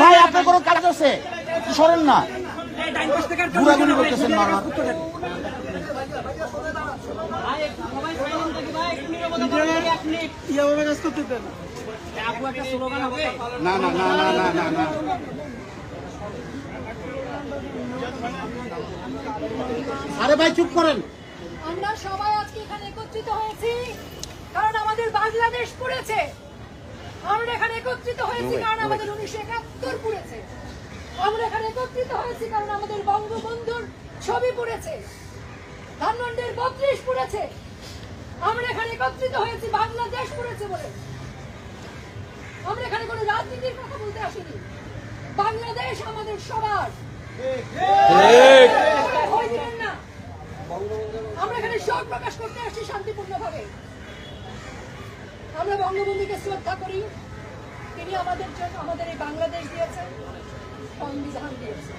ভাই আপনার কোনো কাজ আছে? সরেন না, ঘুরাঘুরি করতেছেন বারবার। না না না না না না না, আরে ভাই চুপ করেন। আমরা সবাই আজকে এখানে একত্রিত হয়েছি কারণ আমাদের বাংলাদেশ পড়েছে। আমরা এখানে একত্রিত হয়েছি কারণ আমাদের 1971 পড়েছে। আমরা এখানে একত্রিত হয়েছি কারণ আমাদের বঙ্গবন্ধুর ছবি পড়েছে, ধানমন্ডির 32 পড়েছে। আমরা এখানে একত্রিত হয়েছি বাংলাদেশ পড়েছে বলে। আমরা এখানে কোনো রাজনীতির কথা বলতে আসিনি। বাংলাদেশ আমাদের সবার। না, আমরা এখানে শোক প্রকাশ করতে আসছি শান্তিপূর্ণভাবে। আমরা বঙ্গবন্ধুকে শ্রদ্ধা করি। তিনি আমাদের জন্য আমাদের এই বাংলাদেশ দিয়েছেন, সংবিধান দিয়েছেন।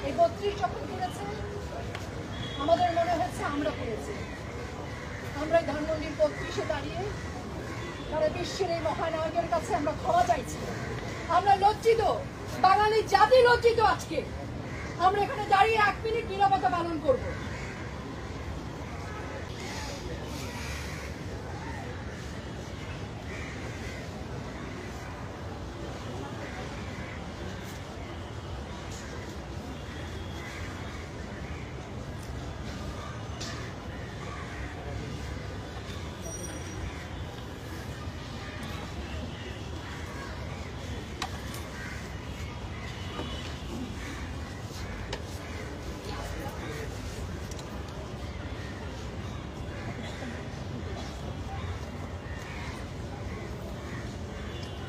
এই 32 যখন করেছে আমাদের মনে হচ্ছে আমরা করেছি। আমরা এই ধানমন্ডির 32-এ দাঁড়িয়ে সারা বিশ্বের এই মহানায়কের কাছে আমরা ক্ষমা চাইছি। আমরা লজ্জিত, বাঙালি জাতি লজ্জিত। আজকে আমরা এখানে দাঁড়িয়ে 1 মিনিট নীরবতা পালন করব।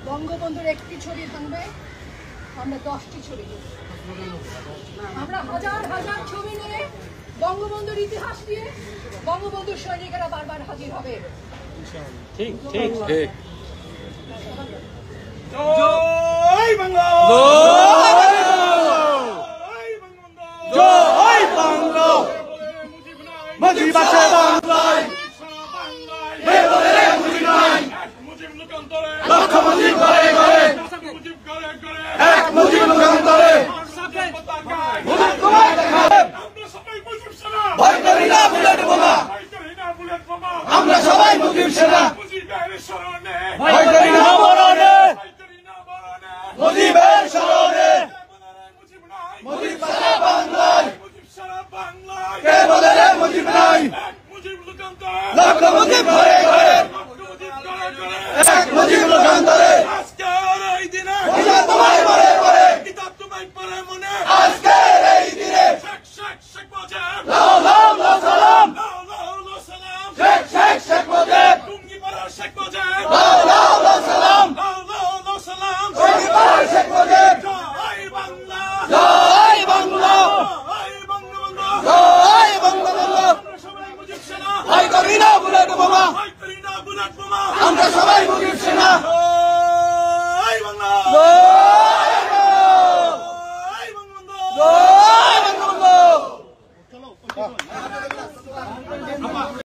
বঙ্গবন্ধুর একটি ছবি ভাঙবে, আমরা 10টি ছবি দেব। আমরা হাজার হাজার ছবি নিয়ে বঙ্গবন্ধুর ইতিহাস নিয়ে বঙ্গবন্ধুর সৈনিকেরা বারবার হাজির হবে। ঠিক ঠিক ঠিক। জয় বাংলা, জয় বাংলা, মুজিব আছে বাংলায়, লক্ষ মুজিব ঘরে ঘরে, এক মুজিব যুগান্তরে, ভয় করি না বুলেট বোমা, আমরা সবাই মুজিব সেনা, ভয় করি না মরণে, মুজিবের স্মরণে, মুজিব সারা বাংলায়, কে বলে রে মুজিব নাই, লক্ষ মুজিব ঘরে ঘরে, এক মুজিব যুগান্তরে, আজকের এই দিনে তোমায় মরে মরে, কিতাব তোমায় পড়ে মনে, আজকের এই দিনে, শেখ শেখ শেখ মুজিব, লাও লাও লাও সালাম, লাও লাও লাও সালাম, শেখ শেখ শেখ মুজিব, টুঙ্গি পাড়া শেখ মুজিব, লাও লাও লাও সালাম, লাও লাও লাও সালাম, শহীদ শেখ মুজিব, জয় বাংলা, জয় বাংলা, জয় বঙ্গবন্ধু, জয় বঙ্গবন্ধু, আমরা সবাই মুজিব সেনা, ভয় করি না বুলেট বোমা, ভয় করি না বুলেট বোমা, আমরা সবাই মুজিব সেনা।